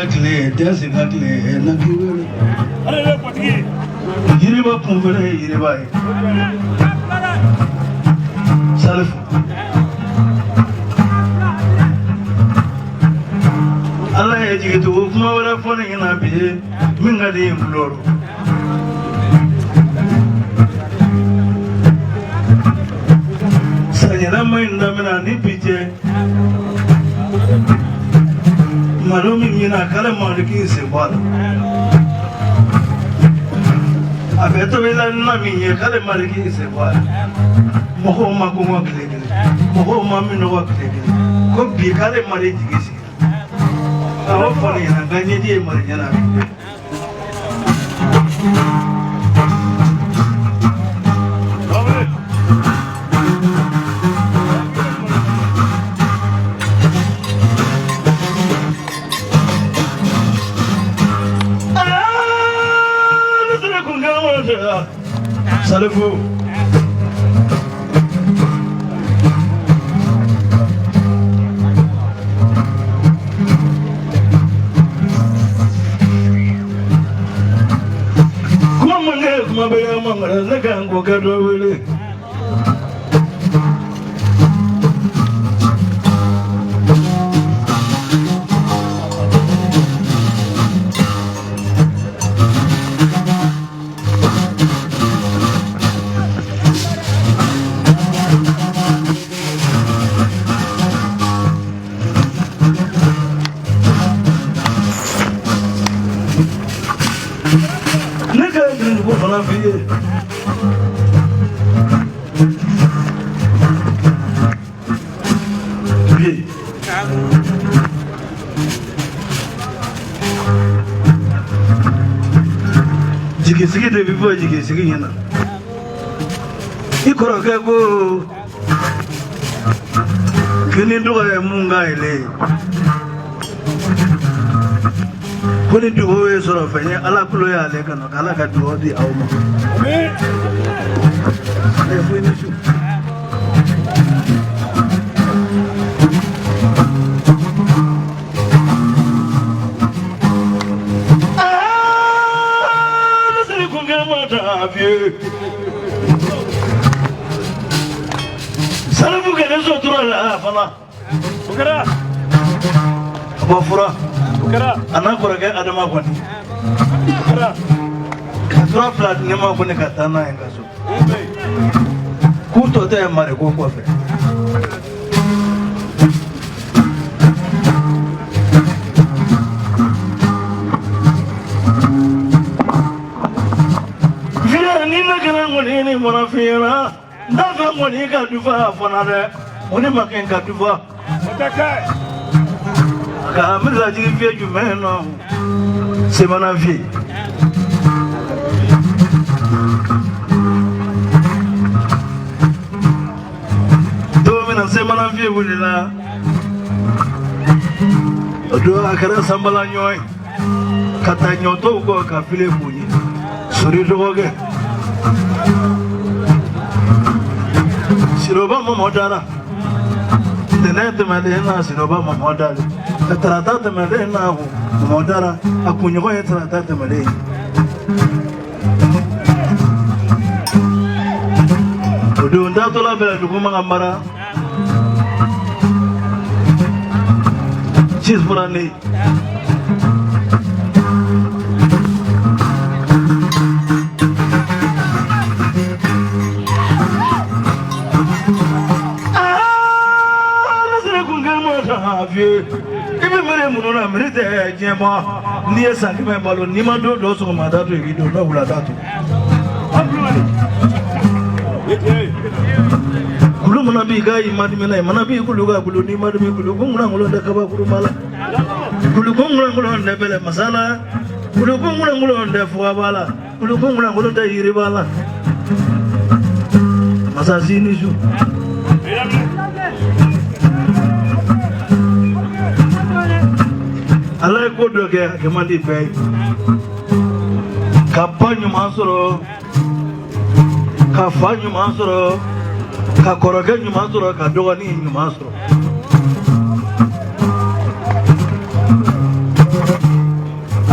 clear, there's a clear, and a clear. Yiriba Pumbere, Yiriba Salif Allah educate to Mawara for in a bit, Mingadi Floro. Sayama in Damina Nipite Marumi Mina Kalamariki is a ball. I better will not mean your Kalamariki is a ball. Mohoma Kuma click, Mohoma Minoa click, could be Kalamariki. How funny and Ganyadi Mariana. Salafu kuma baya mangara zaka ngo gado wele Jigi de vivo jigi sigi yana. Ikoro kego kini ndoga munga ile. Kuni duwe soro fenye ala kulo ya ale kana ala ka duwo di awma. Amen. Efu ni shu. Salafu ke neso tura la fala. Bukara. Bafura. Bukara. Anakora ke adama kwani. Bukara. Katura flat nema kwani katana engaso. Kuto te mare ko ko fe. Ni monafira ndafa moni ka dufa fonare oni maken ka dufa otaka ka mira jigi vie ju meno se monafi do mena se monafi wulila do akara sambala nyoy kata nyoto ko ka file buni suri doge Siroba Mamodara. The net the Madena, Siroba Mamodara. The Tarata Madena, Mamodara, Apunyo Tarata Madena. Do Datola Bella Dukumamara. She's Burani. Even Muremuna Merite, Jema, near Santima Balo, Nimado, Doso Madato, you don't know Ladatu. Kulumana Biga, Madimina, Manabi, Kuluga, Kuluni, Madami, Kulugumula, the Kabakurumala, Kulugumula, the Bele Masala, Kulugumula, the Fuabala, Kulugumula, the Iribala Masasini. I like what you get, Gamandi Bay. Capanyu Masoro, Cafanyu Masoro, Cacoragan Masoro, Cadoni Masoro.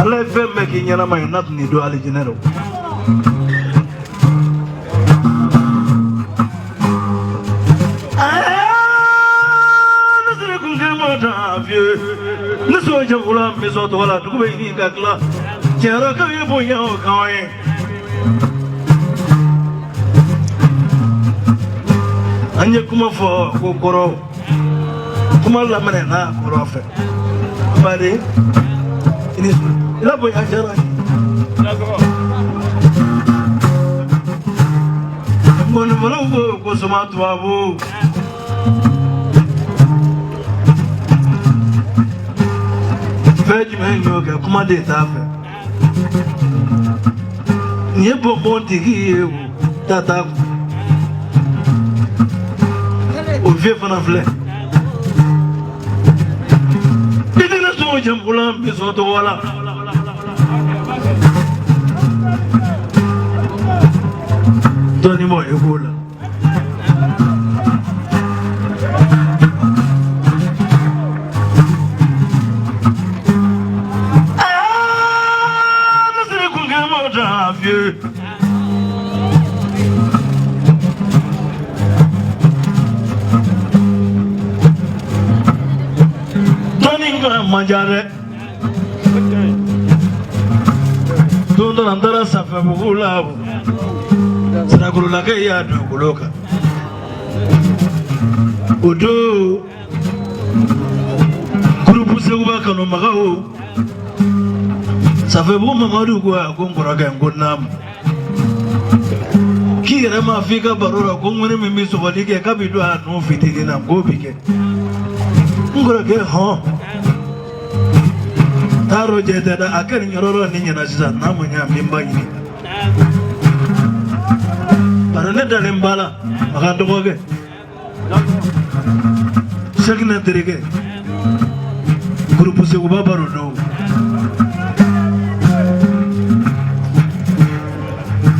Allah fem making yana may not need to ali general. This was a full of Miss Otola to be in that club. Jeraka, you boy, you're going. And you come for Kokoro. Come on, Lamanana, Korofe. Buddy, it is Laboy Ajara. I'm going to go to Matuabu. Fedman yoga, come on, Tafe. Never Monty here, Tata. Or Vivan of Lake. Didn't know Jambulam is not all up. Tony Moy. Manjare Tundo Andara Safabula Sanagulaka Yadu Guloka Udu Grupu Seguaka no Magao Safabu Mamadu Gongora and Gunam Kira Mafika Barora Gungwini Miss Wadika Capital no fitting in a Gobike Ngora home. Taro jeda da akan nyororo ni nyana sisa namunya mimba ini. Parane dalembala makanto koge. Sekna terige. Grupo se uba barudo.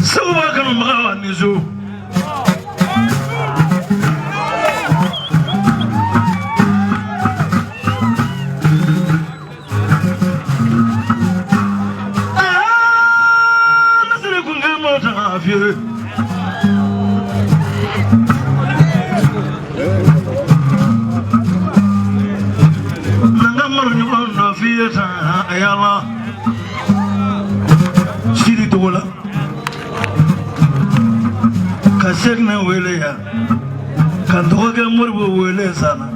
Suba kanu magawa nizu. Ayala Siri Tola Kasegna Weleya Kantoga Murbu Wele Sana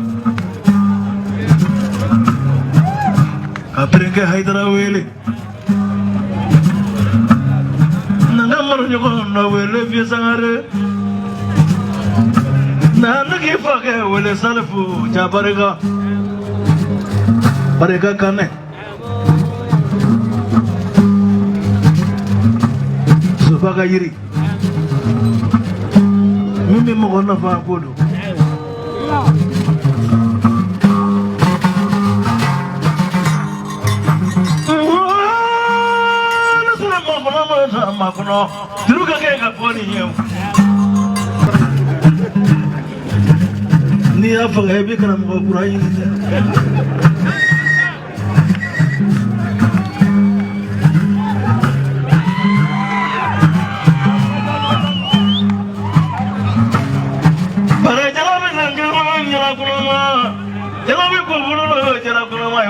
Kaprenke Hydra Wele Nangamar Yukona Wele Fiesare Nanaki Faka Wele Salafu Jabarega Barega Kane Subaga Yiri Mimi Mogona Fakodo Makuno, Druga Ganga Pony you. Near for heavy can go crying. But I tell him, Jalabi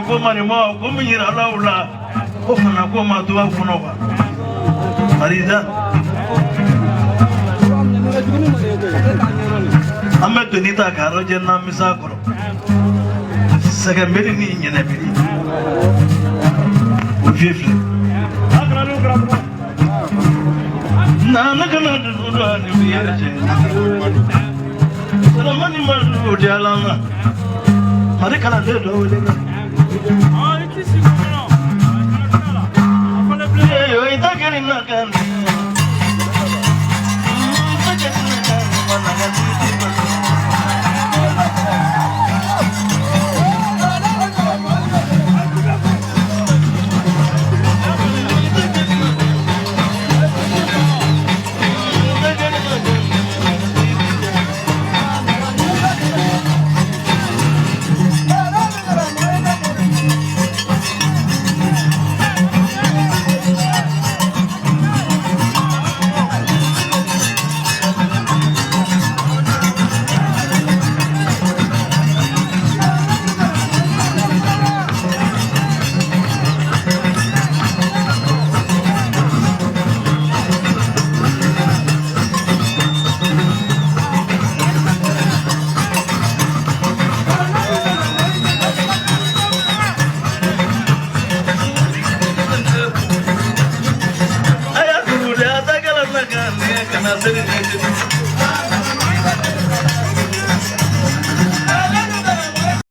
Kumanima, Kumira Laula, Ofanakoma to Afunova. Marida Ahmed Benita Karojena Misakoro Second meeting in a minute. Fifthly, Nana cannot do the money man would Jalana Maricana did over na sani ne